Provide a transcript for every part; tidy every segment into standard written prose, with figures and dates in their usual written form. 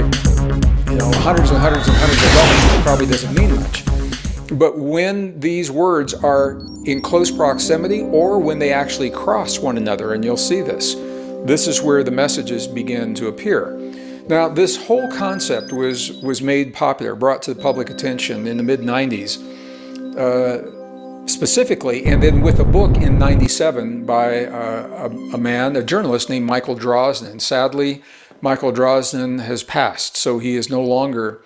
like, hundreds and hundreds and hundreds of letters, it probably doesn't mean much. But when these words are in close proximity or when they actually cross one another, and you'll see this is where the messages begin to appear. Now, this whole concept was made popular, brought to the public attention in the mid-90s, specifically, and then with a book in 97 by a journalist named Michael Drosnin. Sadly, Michael Drosnin has passed, so he is no longer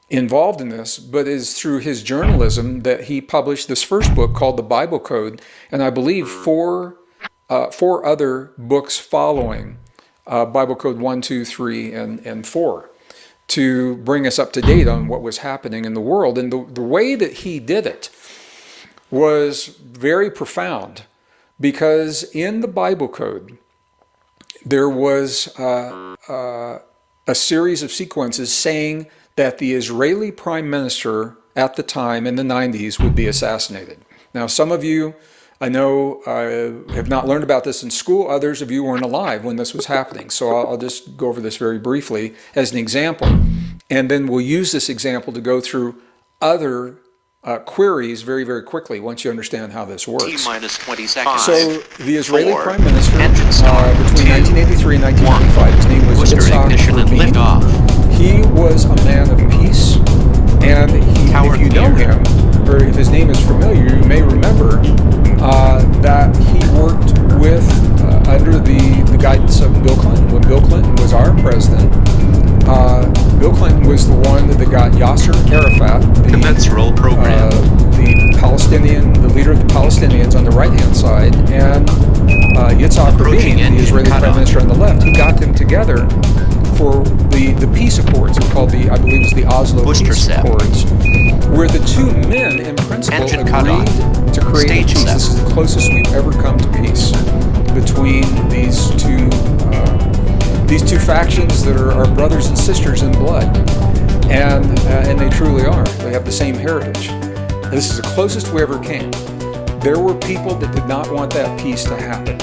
involved in this, but it is through his journalism that he published this first book called The Bible Code, and I believe four other books following, Bible Code 1, 2, 3, and 4, to bring us up to date on what was happening in the world. And the way that he did it was very profound, because in the Bible Code, there was a series of sequences saying that the Israeli prime minister at the time in the 90s would be assassinated. Now, some of you, I know, have not learned about this in school. Others of you weren't alive when this was happening. So I'll just go over this very briefly as an example. And then we'll use this example to go through other queries very, very quickly once you understand how this works. T-minus 20 seconds. So the Israeli Four. prime minister between 1983 and 1995, his name was Ignition and Yitzhak liftoff. Rabin. He was a man of peace, and if you know him, or if his name is familiar, you may remember that he worked with, under the guidance of Bill Clinton. When Bill Clinton was our president, Bill Clinton was the one that got Yasser Arafat, the leader of the Palestinians on the right-hand side, and Yitzhak Rabin, the Israeli prime minister on the left. He got them together for the peace accords, called I believe it was the Oslo Peace Accords, where the two men in principle agreed to create a peace. This is the closest we've ever come to peace between these two factions that are brothers and sisters in blood, and they truly are. They have the same heritage. This is the closest we ever came. There were people that did not want that peace to happen,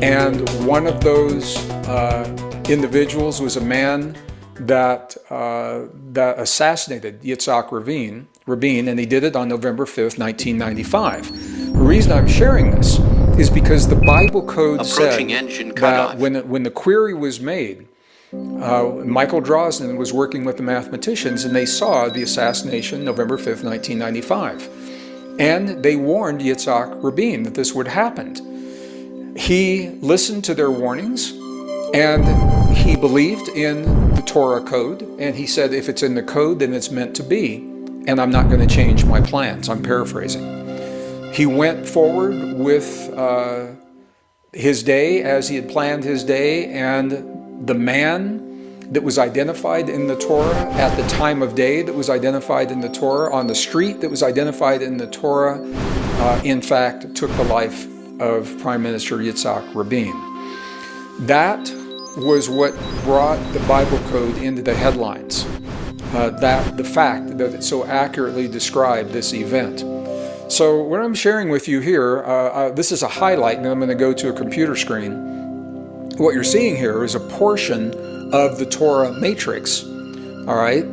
and one of those individuals was a man that assassinated Yitzhak Rabin, and he did it on November 5th, 1995. The reason I'm sharing this is because the Bible Code said that when the query was made, Michael Drosnin was working with the mathematicians, and they saw the assassination November 5th, 1995. And they warned Yitzhak Rabin that this would happen. He listened to their warnings, and he believed in the Torah code, and he said, if it's in the code, then it's meant to be, and I'm not going to change my plans. I'm paraphrasing. He went forward with his day as he had planned his day, and the man that was identified in the Torah at the time of day that was identified in the Torah, on the street that was identified in the Torah, in fact, took the life of Prime Minister Yitzhak Rabin. That was what brought the Bible Code into the headlines, the fact that it so accurately described this event. So what I'm sharing with you here, this is a highlight, and then I'm going to go to a computer screen. What you're seeing here is a portion of the Torah matrix, all right?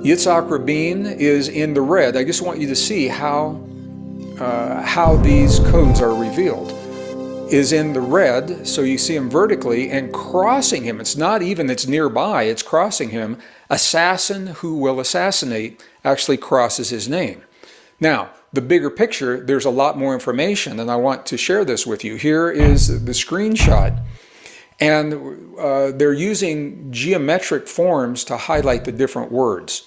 Yitzhak Rabin is in the red. I just want you to see how these codes are revealed. Is in the red, so you see him vertically, and crossing him, it's nearby, it's crossing him. Assassin who will assassinate actually crosses his name. Now, the bigger picture, there's a lot more information, and I want to share this with you. Here is the screenshot, and they're using geometric forms to highlight the different words.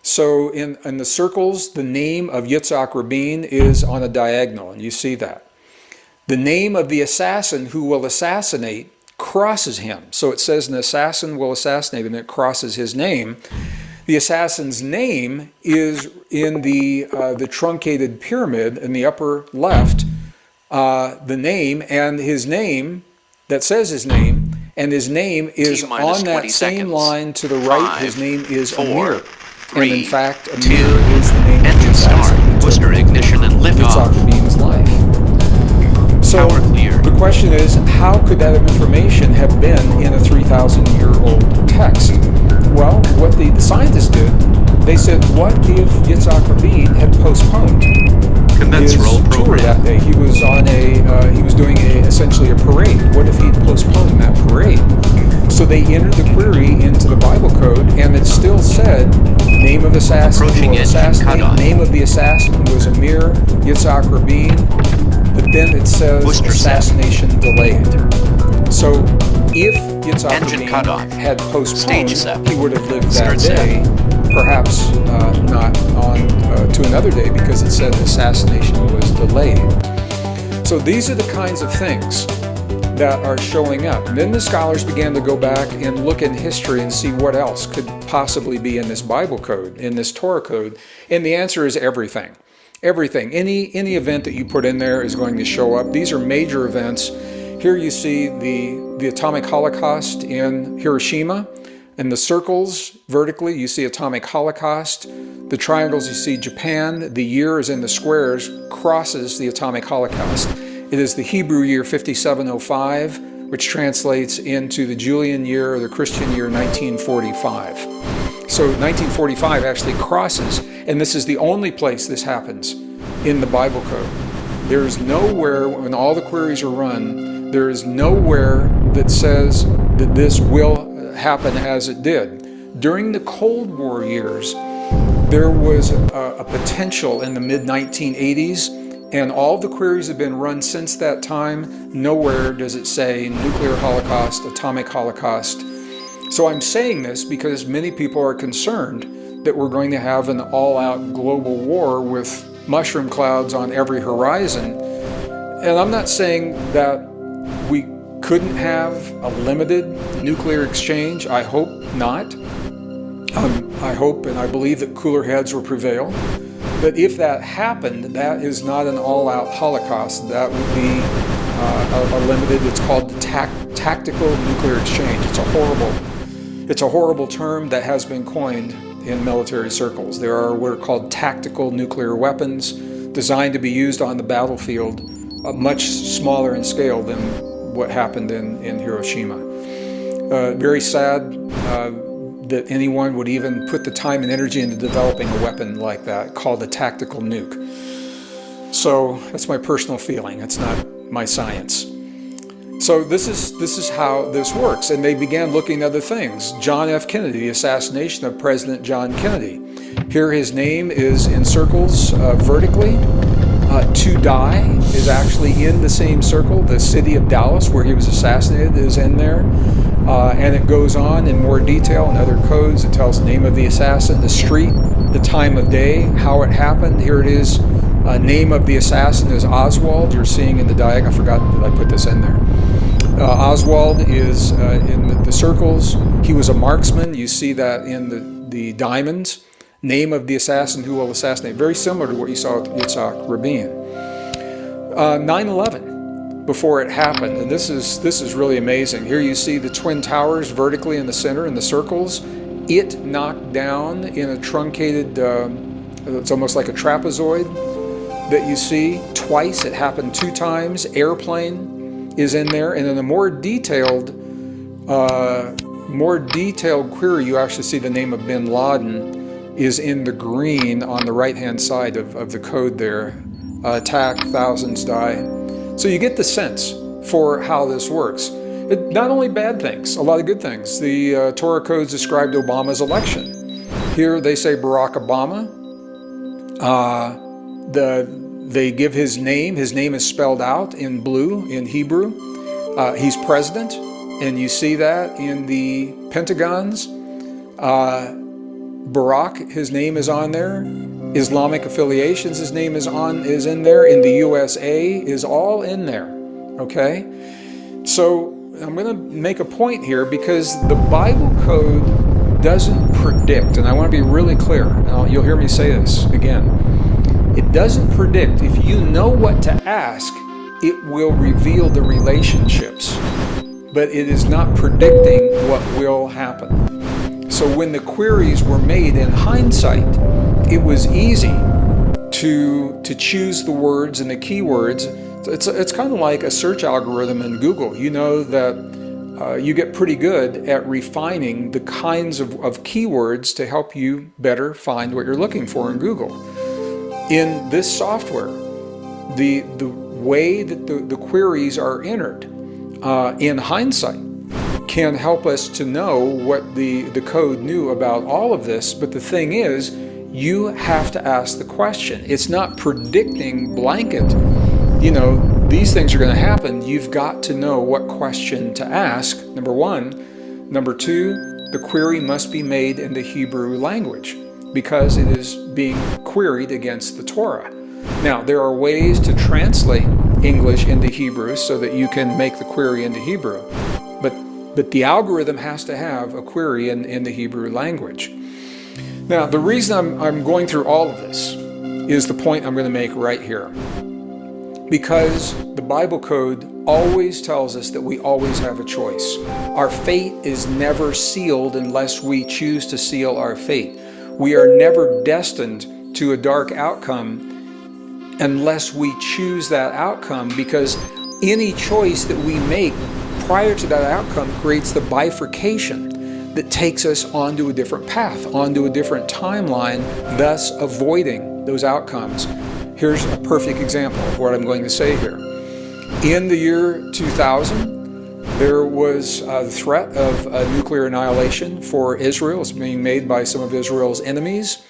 So in the circles, the name of Yitzhak Rabin is on a diagonal, and you see that. The name of the assassin who will assassinate crosses him. So it says an assassin will assassinate, and it crosses his name. The assassin's name is in the truncated pyramid in the upper left, the name, and his name, that says his name, and his name is on that same line to the right. His name is Amir. And in fact, Amir is the name of the assassin. Booster ignition and liftoff. Yitzhak Rabin's life. So the question is, how could that information have been in a 3,000-year-old text? Well, they said, what if Yitzhak Rabin had postponed Commence his roll tour program. that day? He was on he was doing essentially a parade. What if he'd postponed that parade? So they entered the query into the Bible code, and it still said, name of assassin who Approaching will engine assassinate. cutoff. Name of the assassin was Amir Yitzhak Rabin. But then it says Booster set. assassination delayed. So if Yitzhak Engine Rabin cutoff. had postponed, Stage set. he would have lived that Start set. day, perhaps not on to another day, because it said assassination was delayed. So these are the kinds of things that are showing up. And then the scholars began to go back and look in history and see what else could possibly be in this Bible code, in this Torah code. And the answer is everything. Everything. Any event that you put in there is going to show up. These are major events. Here you see the atomic holocaust in Hiroshima. In the circles vertically, you see atomic holocaust. The triangles, you see Japan. The year is in the squares, crosses the atomic holocaust. It is the Hebrew year 5705, which translates into the Julian year or the Christian year 1945. So 1945 actually crosses, and this is the only place this happens in the Bible code. There is nowhere, when all the queries are run, there is nowhere that says that this will happen as it did. During the Cold War years, there was a potential in the mid-1980s, and all the queries have been run since that time. Nowhere does it say nuclear holocaust, atomic holocaust. So I'm saying this because many people are concerned that we're going to have an all-out global war with mushroom clouds on every horizon. And I'm not saying that we couldn't have a limited nuclear exchange. I hope not. I hope and I believe that cooler heads will prevail. But if that happened, that is not an all-out holocaust. That would be a limited, it's called the tactical nuclear exchange. It's a horrible term that has been coined in military circles. There are what are called tactical nuclear weapons designed to be used on the battlefield, much smaller in scale than what happened in Hiroshima. Very sad that anyone would even put the time and energy into developing a weapon like that called a tactical nuke. So that's my personal feeling. It's not my science. So this is how this works. And they began looking at other things. John F. Kennedy, the assassination of President John Kennedy. Here his name is in circles vertically. To die is actually in the same circle. The city of Dallas, where he was assassinated, is in there. And it goes on in more detail in other codes. It tells the name of the assassin, the street, the time of day, how it happened. Here it is. Name of the assassin is Oswald. You're seeing in the diagram. I forgot that I put this in there. Oswald is in the circles. He was a marksman. You see that in the diamonds. Name of the assassin who will assassinate. Very similar to what you saw with Yitzhak Rabin. 9/11, before it happened, and this is really amazing. Here you see the Twin Towers vertically in the center in the circles. It knocked down in a truncated, it's almost like a trapezoid that you see twice. It happened 2 times. Airplane is in there, and in a more detailed query, you actually see the name of Bin Laden is in the green on the right-hand side of the code there. Attack, thousands die. So you get the sense for how this works. Not only bad things, a lot of good things. The Torah codes described Obama's election. Here they say Barack Obama. They give his name. His name is spelled out in blue in Hebrew. He's president, and you see that in the pentagons. Barack, his name is on there. Islamic affiliations, his name is in there. In the USA is all in there. Okay? So I'm going to make a point here, because the Bible code doesn't predict, and I want to be really clear, and you'll hear me say this again. It doesn't predict. If you know what to ask, it will reveal the relationships, but it is not predicting what will happen. So when the queries were made in hindsight, it was easy to choose the words and the keywords. It's kind of like a search algorithm in Google. You know that you get pretty good at refining the kinds of keywords to help you better find what you're looking for in Google. In this software, the way that the queries are entered in hindsight can help us to know what the code knew about all of this. But the thing is, you have to ask the question. It's not predicting blanket, these things are going to happen. You've got to know what question to ask, number one. Number two, the query must be made in the Hebrew language because it is being queried against the Torah. Now, there are ways to translate English into Hebrew so that you can make the query into Hebrew, but the algorithm has to have a query in the Hebrew language. Now, the reason I'm going through all of this is the point I'm going to make right here. Because the Bible code always tells us that we always have a choice. Our fate is never sealed unless we choose to seal our fate. We are never destined to a dark outcome unless we choose that outcome, because any choice that we make prior to that outcome creates the bifurcation that takes us onto a different path, onto a different timeline, thus avoiding those outcomes. Here's a perfect example of what I'm going to say here. In the year 2000, there was the threat of nuclear annihilation for Israel. It's being made by some of Israel's enemies.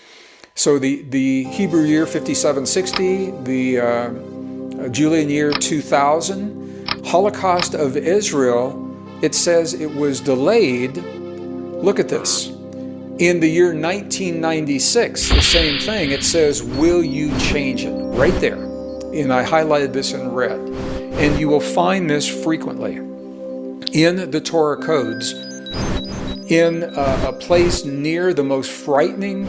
So the Hebrew year 5760, the Julian year 2000, Holocaust of Israel, it says it was delayed. Look at this. In the year 1996, the same thing, it says, will you change it? Right there. And I highlighted this in red. And you will find this frequently in the Torah codes, in a place near the most frightening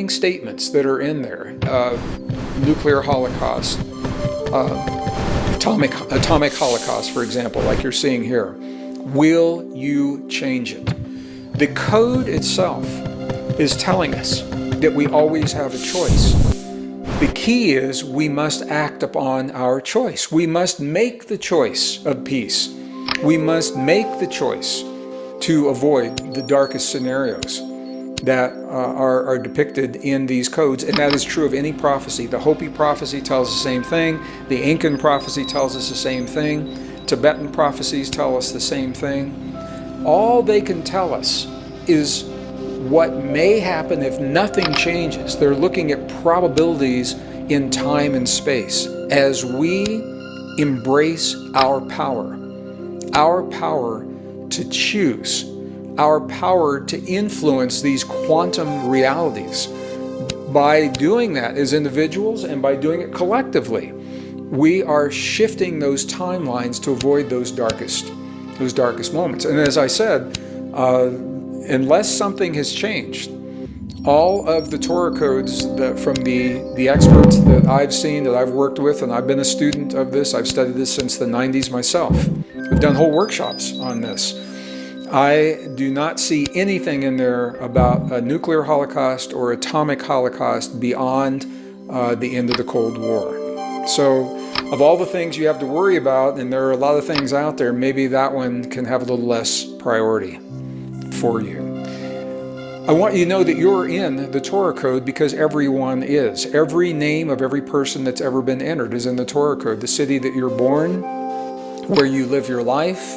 statements that are in there. Nuclear holocaust, atomic holocaust, for example, like you're seeing here. Will you change it? The code itself is telling us that we always have a choice. The key is we must act upon our choice. We must make the choice of peace. We must make the choice to avoid the darkest scenarios that are depicted in these codes, and that is true of any prophecy. The Hopi prophecy tells the same thing. The Incan prophecy tells us the same thing. Tibetan prophecies tell us the same thing. All they can tell us is what may happen if nothing changes. They're looking at probabilities in time and space as we embrace our power to choose, our power to influence these quantum realities. By doing that as individuals and by doing it collectively, we are shifting those timelines to avoid those darkest moments. And as I said, unless something has changed, all of the Torah codes from the experts that I've seen, that I've worked with, and I've been a student of this, I've studied this since the 90s myself. We've done whole workshops on this. I do not see anything in there about a nuclear holocaust or atomic holocaust beyond the end of the Cold War. So of all the things you have to worry about, and there are a lot of things out there, maybe that one can have a little less priority for you. I want you to know that you're in the Torah code because everyone is. Every name of every person that's ever been entered is in the Torah code. The city that you're born, where you live your life,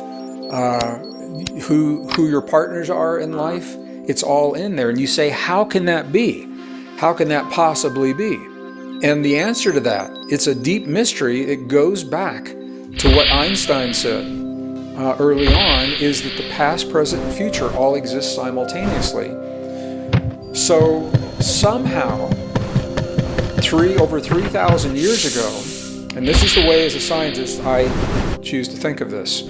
who your partners are in life, it's all in there. And you say, how can that be? How can that possibly be? And the answer to that, it's a deep mystery. It goes back to what Einstein said early on, is that the past, present, and future all exist simultaneously. So somehow, over 3,000 years ago, and this is the way as a scientist I choose to think of this.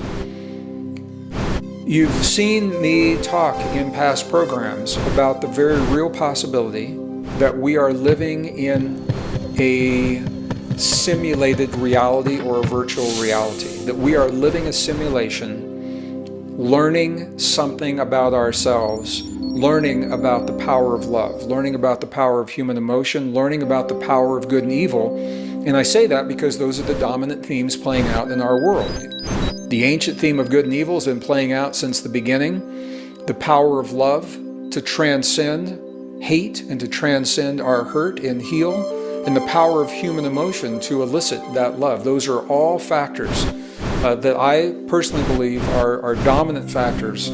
You've seen me talk in past programs about the very real possibility that we are living in a simulated reality or a virtual reality, that we are living a simulation, learning something about ourselves, learning about the power of love, learning about the power of human emotion, learning about the power of good and evil. And I say that because those are the dominant themes playing out in our world. The ancient theme of good and evil has been playing out since the beginning. The power of love to transcend hate and to transcend our hurt and heal, and the power of human emotion to elicit that love. Those are all factors that I personally believe are dominant factors.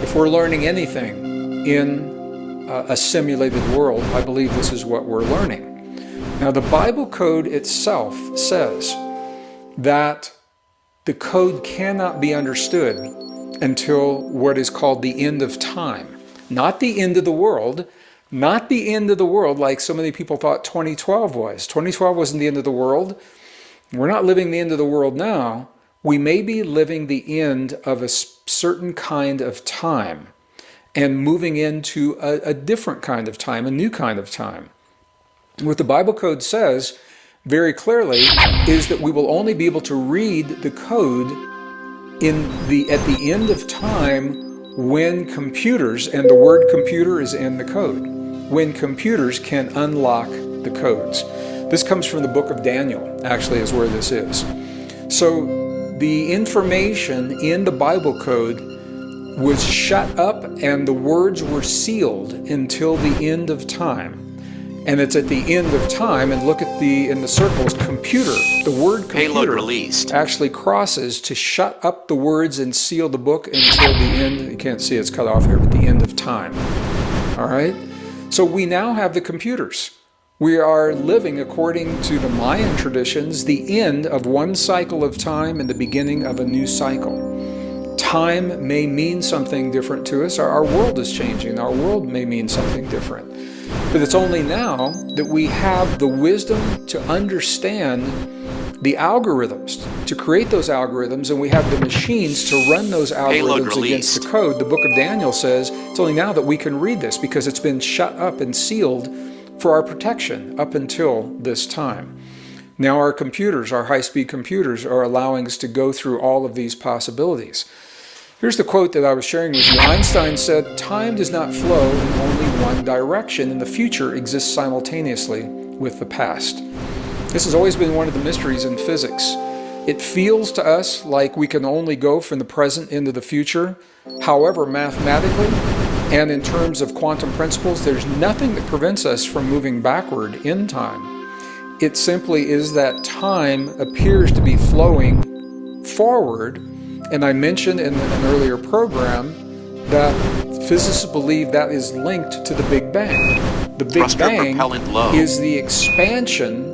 If we're learning anything in a simulated world, I believe this is what we're learning. Now, the Bible code itself says that the code cannot be understood until what is called the end of time. Not the end of the world, not the end of the world like so many people thought 2012 was. 2012 wasn't the end of the world. We're not living the end of the world now. We may be living the end of a certain kind of time and moving into a different kind of time, a new kind of time. What the Bible code says very clearly is that we will only be able to read the code at the end of time when computers, and the word computer is in the code, when computers can unlock the codes. This comes from the book of Daniel, actually, is where this is. So the information in the Bible code was shut up and the words were sealed until the end of time. And it's at the end of time, and look at in the circles, computer. The word computer actually crosses to shut up the words and seal the book until the end. You can't see it's cut off here, but the end of time. All right? So we now have the computers. We are living, according to the Mayan traditions, the end of one cycle of time and the beginning of a new cycle. Time may mean something different to us. Our world is changing. Our world may mean something different. But it's only now that we have the wisdom to understand the algorithms, to create those algorithms, and we have the machines to run those algorithms against the code. The book of Daniel says it's only now that we can read this because it's been shut up and sealed for our protection up until this time. Now our computers, our high-speed computers, are allowing us to go through all of these possibilities. Here's the quote that I was sharing with you. Einstein said, "Time does not flow in only one direction, and the future exists simultaneously with the past." This has always been one of the mysteries in physics. It feels to us like we can only go from the present into the future. However, mathematically and in terms of quantum principles, there's nothing that prevents us from moving backward in time. It simply is that time appears to be flowing forward. And I mentioned in an earlier program that physicists believe that is linked to the Big Bang. The Big Bang is the expansion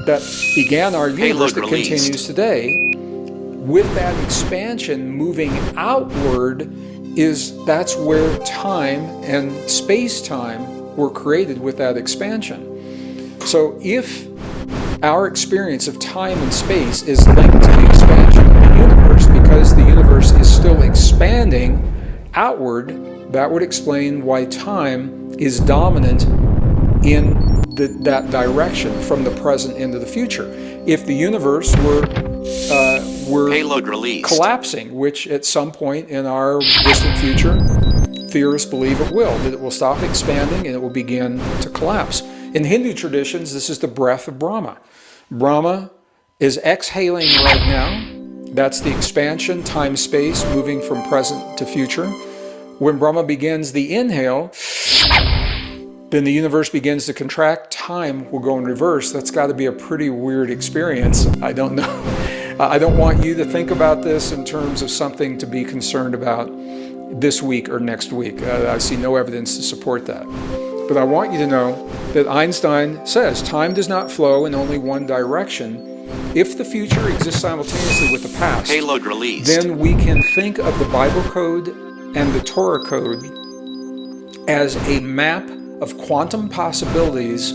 that began our universe that continues today. With that expansion moving outward, that's where time and space-time were created with that expansion. So if our experience of time and space is linked to the expansion of the universe, because the universe is still expanding outward, that would explain why time is dominant in that direction from the present into the future. If the universe were collapsing, which at some point in our distant future, theorists believe it will, that it will stop expanding and it will begin to collapse. In Hindu traditions, this is the breath of Brahma. Brahma is exhaling right now. That's the expansion, time, space, moving from present to future. When Brahma begins the inhale, then the universe begins to contract. Time will go in reverse. That's got to be a pretty weird experience. I don't know. I don't want you to think about this in terms of something to be concerned about this week or next week. I see no evidence to support that. But I want you to know that Einstein says time does not flow in only one direction. If the future exists simultaneously with the past, then we can think of the Bible code and the Torah code as a map of quantum possibilities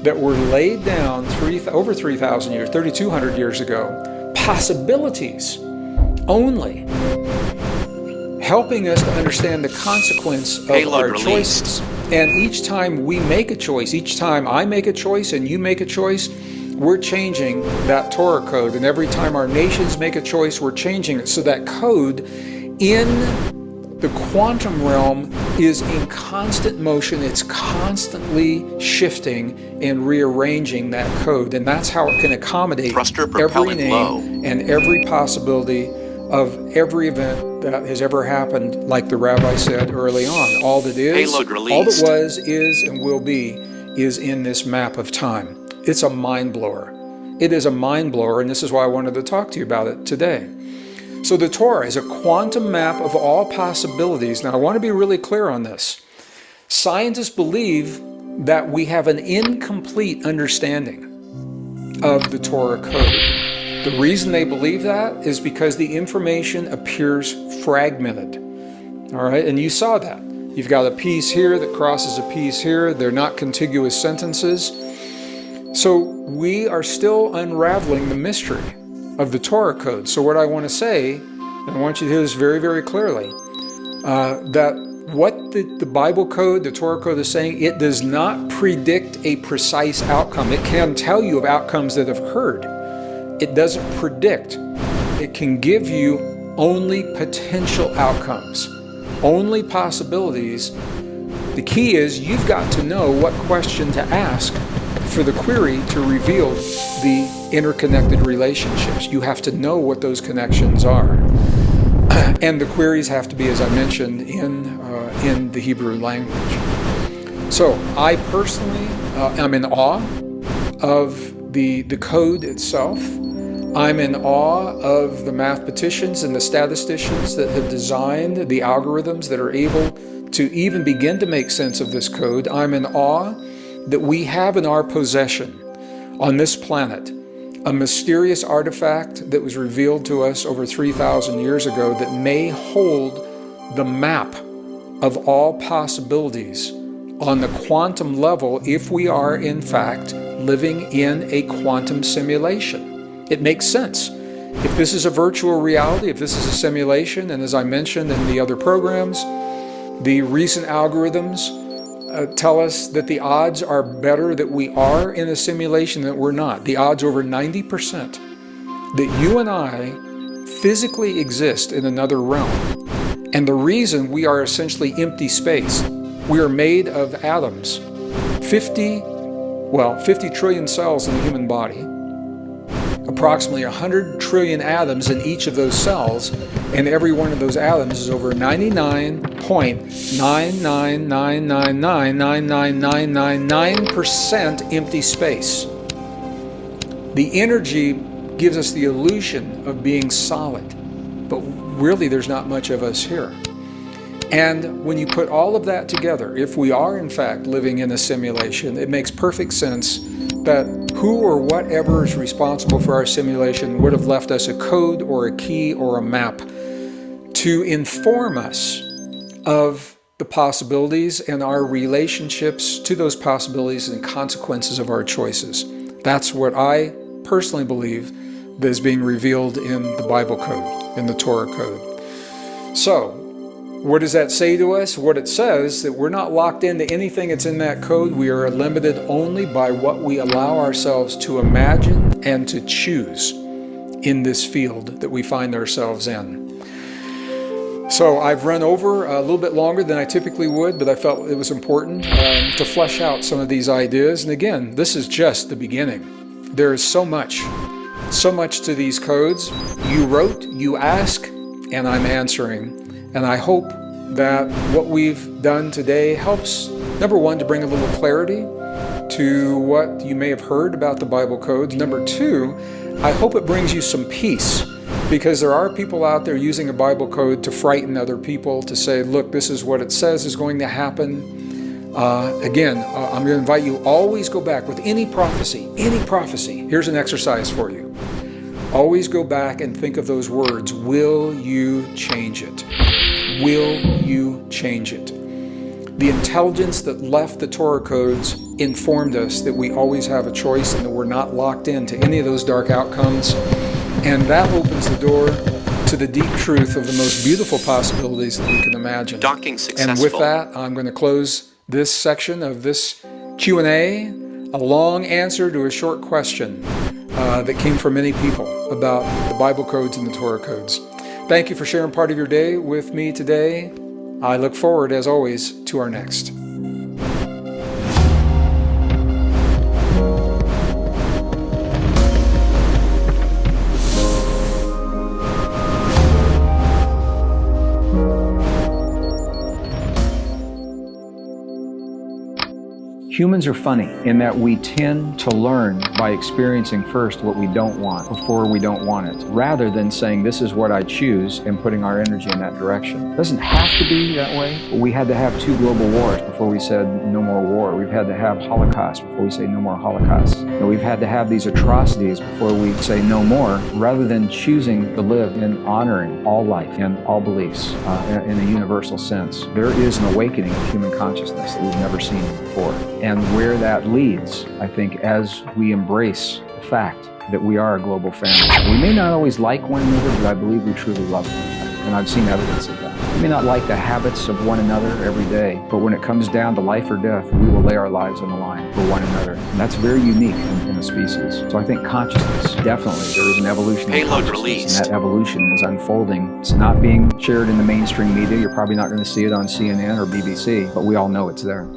that were laid down over 3,000 years, 3,200 years ago. Possibilities only, helping us to understand the consequence of our choices. And each time we make a choice, each time I make a choice and you make a choice, we're changing that Torah code. And every time our nations make a choice, we're changing it. So that code in The quantum realm is in constant motion. It's constantly shifting and rearranging that code, and that's how it can accommodate every name and every possibility of every event that has ever happened, like the rabbi said early on. All that is, all that was, is, and will be is in this map of time. It's a mind blower. It is a mind blower, and this is why I wanted to talk to you about it today. So the Torah is a quantum map of all possibilities. Now I want to be really clear on this. Scientists believe that we have an incomplete understanding of the Torah code. The reason they believe that is because the information appears fragmented. All right, and you saw that. You've got a piece here that crosses a piece here. They're not contiguous sentences. So we are still unraveling the mystery of the Torah code. So what I want to say, and I want you to hear this very, very clearly, that what the Bible code, the Torah code is saying, it does not predict a precise outcome. It can tell you of outcomes that have occurred. It doesn't predict. It can give you only potential outcomes, only possibilities. The key is you've got to know what question to ask for the query to reveal the interconnected relationships. You have to know what those connections are. And the queries have to be, as I mentioned, in the Hebrew language. So I personally am in awe of the code itself. I'm in awe of the mathematicians and the statisticians that have designed the algorithms that are able to even begin to make sense of this code. I'm in awe that we have in our possession on this planet a mysterious artifact that was revealed to us over 3,000 years ago that may hold the map of all possibilities on the quantum level if we are in fact living in a quantum simulation. It makes sense. If this is a virtual reality, if this is a simulation, and as I mentioned in the other programs, the recent algorithms tell us that the odds are better that we are in a simulation than we're not. The odds over 90% that you and I physically exist in another realm. And the reason we are essentially empty space, we are made of atoms. 50 trillion cells in the human body, approximately 100 trillion atoms in each of those cells, and every one of those atoms is over 99.999999999% empty space. The energy gives us the illusion of being solid, but really there's not much of us here. And when you put all of that together, if we are in fact living in a simulation, it makes perfect sense that who or whatever is responsible for our simulation would have left us a code or a key or a map to inform us of the possibilities and our relationships to those possibilities and consequences of our choices. That's what I personally believe that is being revealed in the Bible code, in the Torah code. So, what does that say to us? What it says that we're not locked into anything that's in that code. We are limited only by what we allow ourselves to imagine and to choose in this field that we find ourselves in. So I've run over a little bit longer than I typically would, but I felt it was important to flesh out some of these ideas. And again, this is just the beginning. There is so much to these codes. You wrote, you ask, and I'm answering. And I hope that what we've done today helps, number one, to bring a little clarity to what you may have heard about the Bible codes. Number two, I hope it brings you some peace, because there are people out there using a Bible code to frighten other people, to say, look, this is what it says is going to happen. Again, I'm going to invite you, always go back with any prophecy. Here's an exercise for you. Always go back and think of those words. Will you change it? Will you change it? The intelligence that left the Torah codes informed us that we always have a choice and that we're not locked into any of those dark outcomes. And that opens the door to the deep truth of the most beautiful possibilities that we can imagine. Docking successful. And with that, I'm going to close this section of this Q&A, a long answer to a short question that came from many people about the Bible codes and the Torah codes. Thank you for sharing part of your day with me today. I look forward, as always, to our next. Humans are funny in that we tend to learn by experiencing first what we don't want before we don't want it, rather than saying this is what I choose and putting our energy in that direction. It doesn't have to be that way, but we had to have 2 global wars before we said no more war. We've had to have Holocaust before we say no more Holocaust. And we've had to have these atrocities before we say no more, rather than choosing to live in honoring all life and all beliefs in a universal sense. There is an awakening of human consciousness that we've never seen before. And where that leads, I think, as we embrace the fact that we are a global family. We may not always like one another, but I believe we truly love one another. And I've seen evidence of that. We may not like the habits of one another every day, but when it comes down to life or death, we will lay our lives on the line for one another. And that's very unique in a species. So I think consciousness, definitely, there is an evolution of Payload consciousness, released. and that evolution is unfolding. It's not being shared in the mainstream media. You're probably not going to see it on CNN or BBC, but we all know it's there.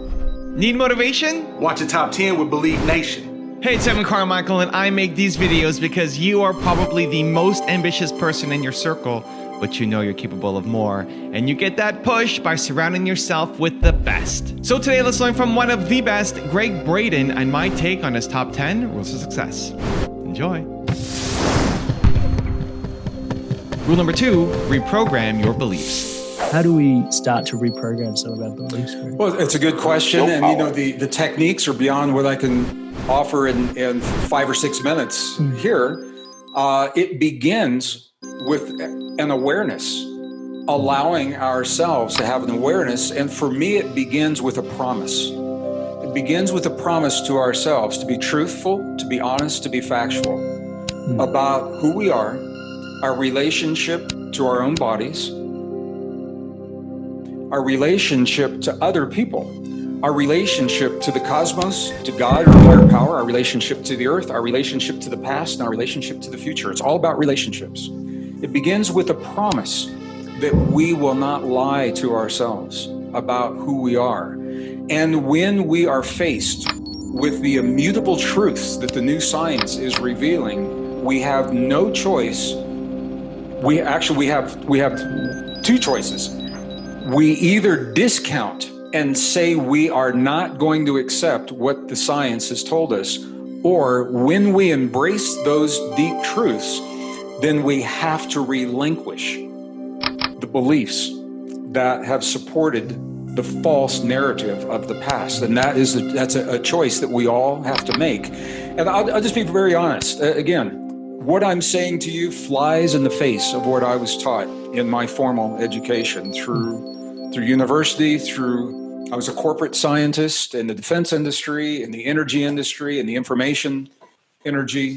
Need motivation? Watch a top 10 with Believe Nation. Hey, it's Evan Carmichael, and I make these videos because you are probably the most ambitious person in your circle, but you know you're capable of more. And you get that push by surrounding yourself with the best. So today, let's learn from one of the best, Greg Braden, and my take on his top 10 rules of success. Enjoy. Rule number 2, reprogram your beliefs. How do we start to reprogram some of our beliefs? Well, it's a good question, and you know the techniques are beyond what I can offer in 5 or 6 minutes here. It begins with an awareness, allowing ourselves to have an awareness, and for me, it begins with a promise. It begins with a promise to ourselves to be truthful, to be honest, to be factual about who we are, our relationship to our own bodies, our relationship to other people, our relationship to the cosmos, to God or higher power, our relationship to the earth, our relationship to the past, and our relationship to the future. It's all about relationships. It begins with a promise that we will not lie to ourselves about who we are. And when we are faced with the immutable truths that the new science is revealing, we have no choice. We have 2 choices. We either discount and say we are not going to accept what the science has told us, or when we embrace those deep truths, then we have to relinquish the beliefs that have supported the false narrative of the past. And that's a choice that we all have to make. And I'll just be very honest. Again, what I'm saying to you flies in the face of what I was taught in my formal education through university, I was a corporate scientist in the defense industry, in the energy industry, in the information energy